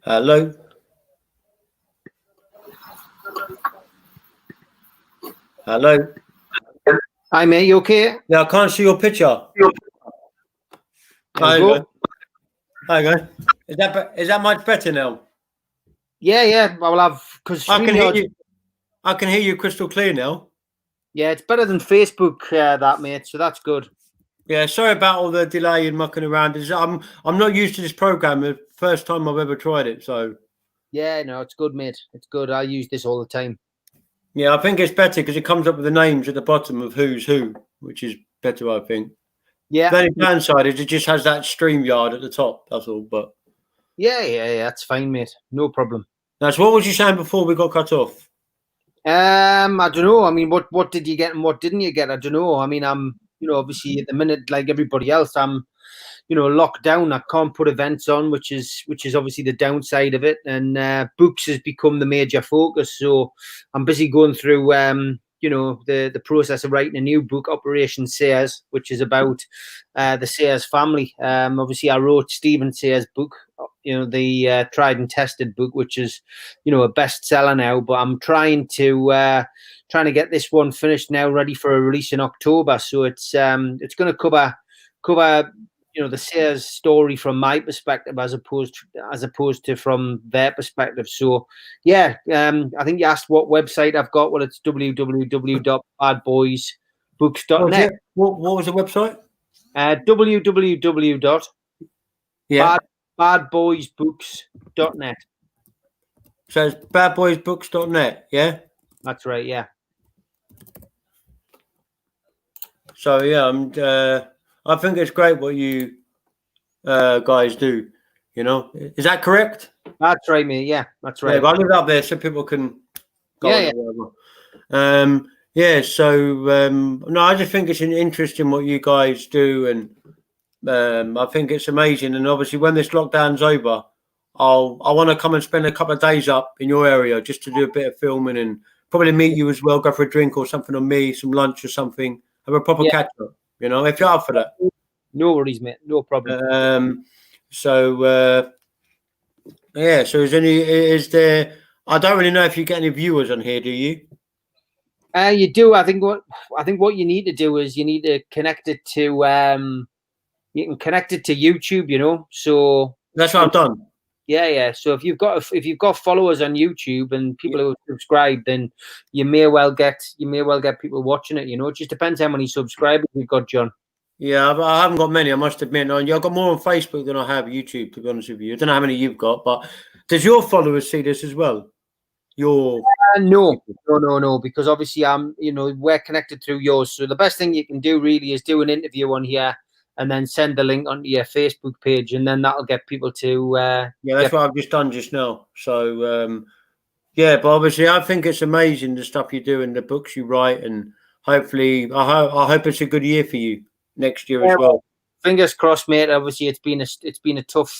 Hello. Hello. Hi, mate. You okay? Yeah, I can't see your picture. There you go. There you go. Is that much better now? Yeah. Well, because I can hear you. I can hear you crystal clear now. Yeah, it's better than Facebook, that, mate. So that's good. Yeah, sorry about all the delay and mucking around. I'm not used to this program. The first time I've ever tried it, so. Yeah, no, it's good, mate. It's good. I use this all the time. Yeah, I think it's better because it comes up with the names at the bottom of who's who, which is better, I think. Yeah. The only downside is it just has that StreamYard at the top. That's all. But yeah, that's fine, mate. No problem. That's what was you saying before we got cut off? I don't know. I mean, what did you get and what didn't you get? I don't know. I mean, I'm obviously at the minute, like everybody else, I'm locked down. I can't put events on, which is obviously the downside of it. And books has become the major focus. So I'm busy going through the process of writing a new book, Operation Sayers, which is about the Sayers family. Obviously, I wrote Stephen Sayers' book, the tried and tested book, which is a bestseller now. But I'm trying to get this one finished now, ready for a release in October. So it's going to cover the Sayers story from my perspective as opposed to from their perspective. So yeah, I think you asked what website I've got. Well, it's www.badboysbooks.net. What was the website? www.badboysbooks.net. So it's badboysbooks.net, yeah? That's right, yeah. So yeah, I think it's great what you guys do. Is that correct? That's right, mate. Yeah, that's right. Yeah, but I leave it up there so people can go on it or whatever. No, I just think it's interesting what you guys do, and I think it's amazing. And obviously, when this lockdown's over, I want to come and spend a couple of days up in your area just to do a bit of filming and probably meet you as well, go for a drink or something on me, some lunch or something, have a proper catch up. If you're up for that. No worries, mate. No problem. So is there? I don't really know if you get any viewers on here, do you? You do. I think what you need to do is you need to connect it to you can connect it to YouTube. So that's what I've done. Yeah. So if you've got followers on YouTube and people who subscribe, then you may well get people watching it. It just depends how many subscribers you've got, John. Yeah, I haven't got many, I must admit. I've got more on Facebook than I have YouTube, to be honest with you. I don't know how many you've got, but does your followers see this as well? No, because obviously we're connected through yours. So the best thing you can do really is do an interview on here and then send the link onto your Facebook page, and then that'll get people to. That's what I've just done just now. So but obviously I think it's amazing the stuff you do and the books you write, and hopefully I hope it's a good year for you next year as well. Fingers crossed, mate. Obviously, it's been a tough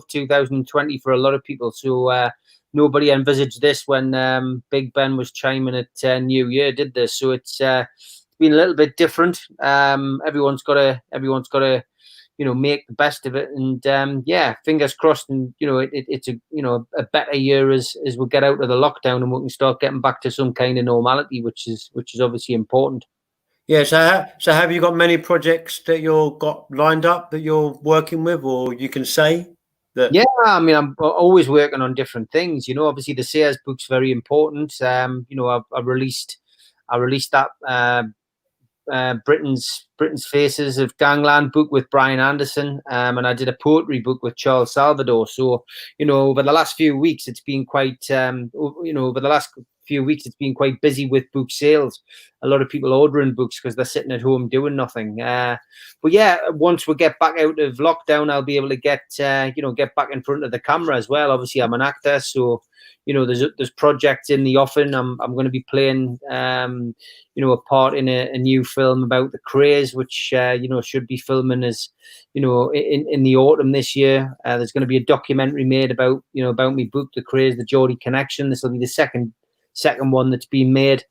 2020 for a lot of people. So nobody envisaged this when Big Ben was chiming at New Year, did this? So it's been a little bit different. Everyone's got to make the best of it, and fingers crossed. And it's a better year as we get out of the lockdown and we can start getting back to some kind of normality, which is obviously important. Yeah, so have you got many projects that you've got lined up that you're working with, or you can say that? Yeah, I mean, I'm always working on different things. Obviously the Sayers book's very important. I released that Britain's Faces of Gangland book with Brian Anderson, and I did a poetry book with Charles Salvador. So over the last few weeks it's been quite busy with book sales. A lot of people ordering books because they're sitting at home doing nothing. But yeah, once we get back out of lockdown, I'll be able to get back in front of the camera as well. Obviously, I'm an actor, so there's projects in the offing. I'm going to be playing a part in a new film about the Krays, which should be filming as in the autumn this year. There's going to be a documentary made about my book, The Krays, the Geordie Connection. This will be the second one that's been made,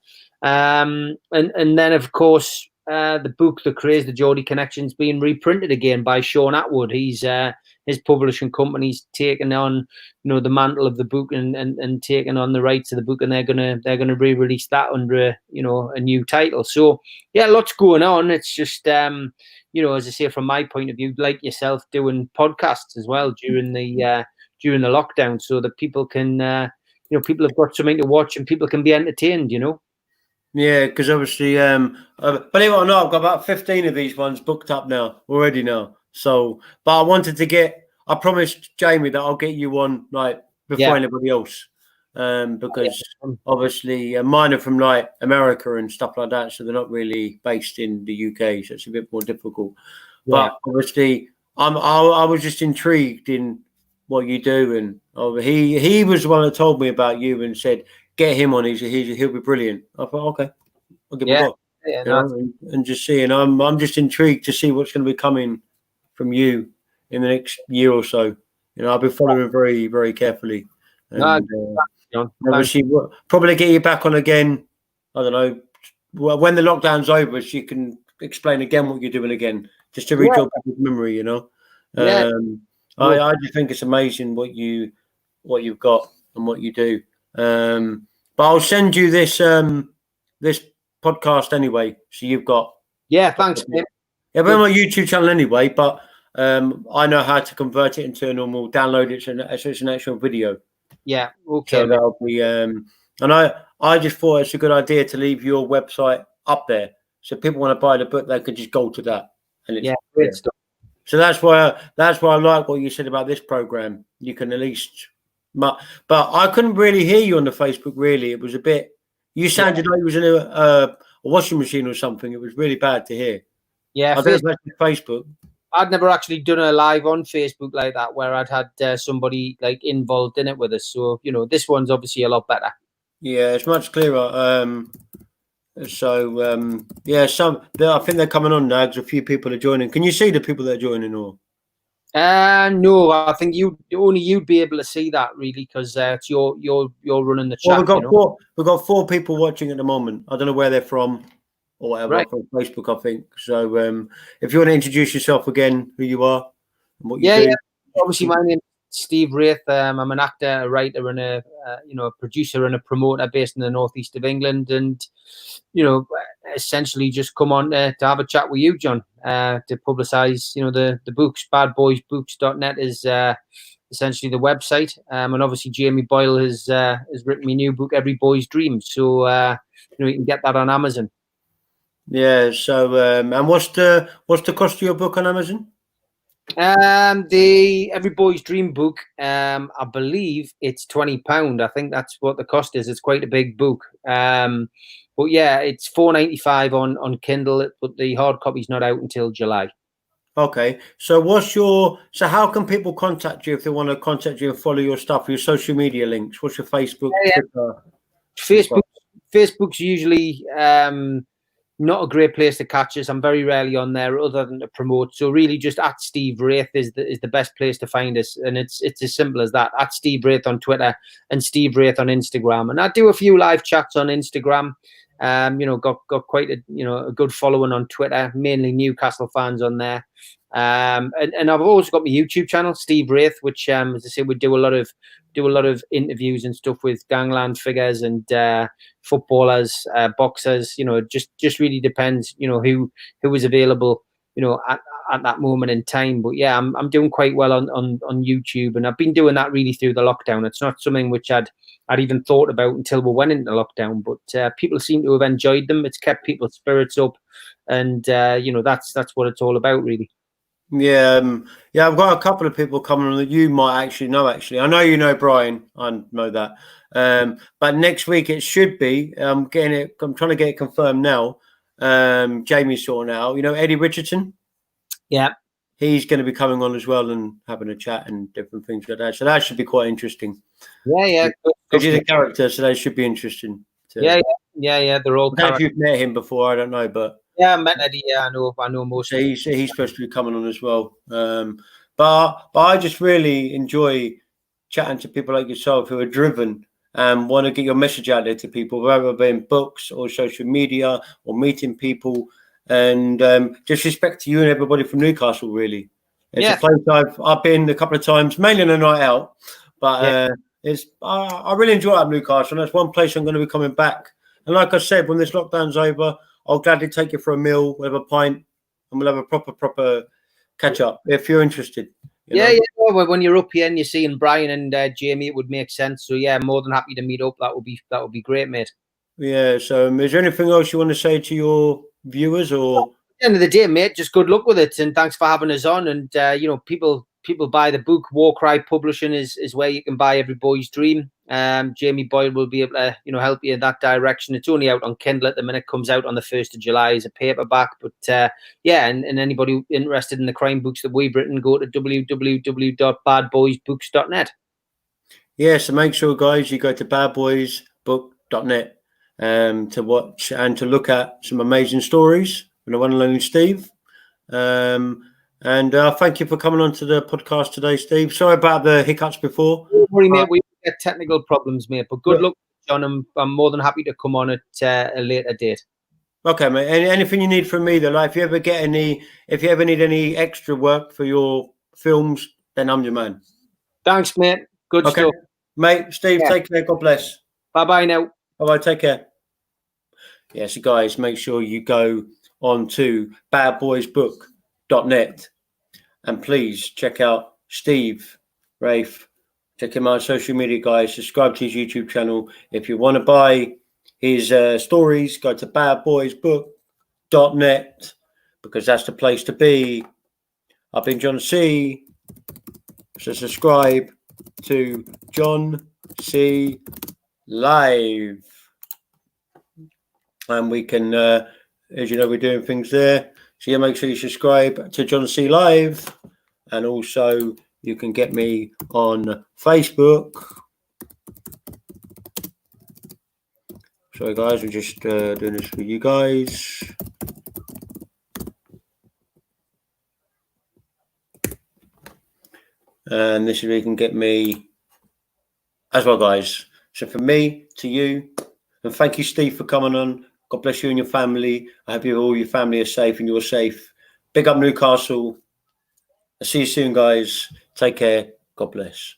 and then of course the book, The Craze, the Geordie Connection's being reprinted again by Sean Atwood. He's his publishing company's taken on, the mantle of the book and taken on the rights of the book, and they're gonna re-release that under a new title. So yeah, lots going on. It's just as I say, from my point of view, like yourself, doing podcasts as well during the lockdown, so that people can people have got something to watch and people can be entertained. Yeah, because obviously, believe it or not, I've got about 15 of these ones booked up already now. So, but I promised Jamie that I'll get you one before anybody else, because obviously mine are from America and stuff like that, so they're not really based in the UK, so it's a bit more difficult. Yeah. But obviously, I was just intrigued in what you do, and he was the one that told me about you and said, get him on. He'll be brilliant. I thought, okay, I'll give him a go. And just seeing, I'm just intrigued to see what's going to be coming from you in the next year or so. I'll be following very, very carefully. And obviously, we'll probably get you back on again. I don't know. Well, when the lockdown's over, so you can explain again what you're doing again, just to rejog people's memory. I just think it's amazing what you've got and what you do. But I'll send you this this podcast anyway, so you've got. Yeah, thanks. Yeah, we're on my YouTube channel anyway, but I know how to convert it into a normal download it, so it's an actual video. Yeah, okay. So that'll be and I just thought it's a good idea to leave your website up there, so if people want to buy the book, they could just go to that. And it's great stuff. So that's why I like what you said about this program. You can at least. But I couldn't really hear you on the Facebook. Really, it was a bit. You sounded like you was in a washing machine or something. It was really bad to hear. Yeah, I don't know if that's Facebook. I'd never actually done a live on Facebook like that, where I'd had somebody involved in it with us. So this one's obviously a lot better. Yeah, it's much clearer. Yeah, I think they're coming on now. Because a few people are joining. Can you see the people that are joining or? No, I think you'd be able to see that really, because it's you're running the chat. Well, we've got four people watching at the moment. I don't know where they're from or whatever. Right. From Facebook, I think. So if you want to introduce yourself again, who you are and what you do. Yeah. Obviously, my name is Steve Wraith. I'm an actor, a writer, and a producer and a promoter based in the northeast of England, and essentially just come on to have a chat with you, John, to publicise the books. Badboysbooks.net is essentially the website, and obviously Jamie Boyle has written my new book, Every Boy's Dream. So you can get that on Amazon. Yeah. So and what's the cost of your book on Amazon? The Every Boy's Dream book, I believe it's £20. I think that's what the cost is. It's quite a big book. But yeah, it's £4.95 on Kindle, but the hard copy's not out until July. Okay. So how can people contact you if they want to contact you and follow your stuff, your social media links? What's your Facebook, Twitter? Facebook's usually not a great place to catch us. I'm very rarely on there other than to promote. So really just at Steve Wraith is the best place to find us. And it's as simple as that. At Steve Wraith on Twitter and Steve Wraith on Instagram. And I do a few live chats on Instagram. Got quite a good following on Twitter, mainly Newcastle fans on there. And I've also got my YouTube channel, Steve Wraith, which as I say, we do a lot of interviews and stuff with gangland figures and footballers, boxers. It just really depends, who is available, at that moment in time. But yeah, I'm doing quite well on YouTube, and I've been doing that really through the lockdown. It's not something which I'd even thought about until we went into lockdown, but people seem to have enjoyed them. It's kept people's spirits up, and that's what it's all about, really. Yeah, I've got a couple of people coming on that you might actually know. Actually, I know you know Brian. I know that. But next week it should be. I'm trying to get it confirmed now. Jamie's sorting out. Eddie Richardson. Yeah, he's going to be coming on as well and having a chat and different things like that. So that should be quite interesting. Yeah. Because he's a character, so that should be interesting. Yeah. They're all. I don't know if you've met him before. I don't know, but. Yeah, I met Eddie. Yeah, I know most. So he's supposed to be coming on as well. But I just really enjoy chatting to people like yourself who are driven and want to get your message out there to people, whether it be in books or social media or meeting people. and just respect to you and everybody from Newcastle. Really, it's Yeah. a place I've been a couple of times, mainly on a night out, but I really enjoy it at Newcastle, and that's one place I'm going to be coming back. And like I said, when this lockdown's over, I'll gladly take you for a meal, we'll have a pint, and we'll have a proper catch up if you're interested. You know? Well, when you're up here and you're seeing Brian and Jamie, it would make sense. So yeah, more than happy to meet up. That would be great, mate. Yeah. So, is there anything else you want to say to your viewers, or? At the end of the day, mate, just good luck with it, and thanks for having us on. And people buy the book. Warcry Publishing is where you can buy Every Boy's Dream. Jamie Boyle will be able to help you in that direction. It's only out on Kindle at the minute. Comes out on the 1st of July as a paperback. But and anybody interested in the crime books that we've written, go to www.badboysbooks.net. Yeah, so make sure, guys, you go to badboysbook.net to watch and to look at some amazing stories from the one and only Steve. And thank you for coming on to the podcast today, Steve. Sorry about the hiccups before. Don't worry, mate. We get technical problems, mate. But good luck, John. I'm more than happy to come on at a later date. Okay, mate. Anything you need from me, though, like if you ever need any extra work for your films, then I'm your man. Thanks, mate. Good stuff. Mate, Steve, take care. God bless. Bye-bye now. Bye-bye. Take care. Yeah, so guys, make sure you go on to badboysbook.net and please check out Steve Rafe. Check him out on social media, guys. Subscribe to his YouTube channel. If you want to buy his stories, go to badboysbook.net because that's the place to be. I've been John C. So subscribe to John C. Live. And we can, as you know, we're doing things there. So yeah, make sure you subscribe to John C. Live. And also you can get me on Facebook. Sorry guys, we're just doing this for you guys. And this is where you can get me as well, guys. So from me to you, and thank you, Steve, for coming on. God bless you and your family. I hope all your family are safe and you're safe. Big up Newcastle. I'll see you soon, guys. Take care. God bless.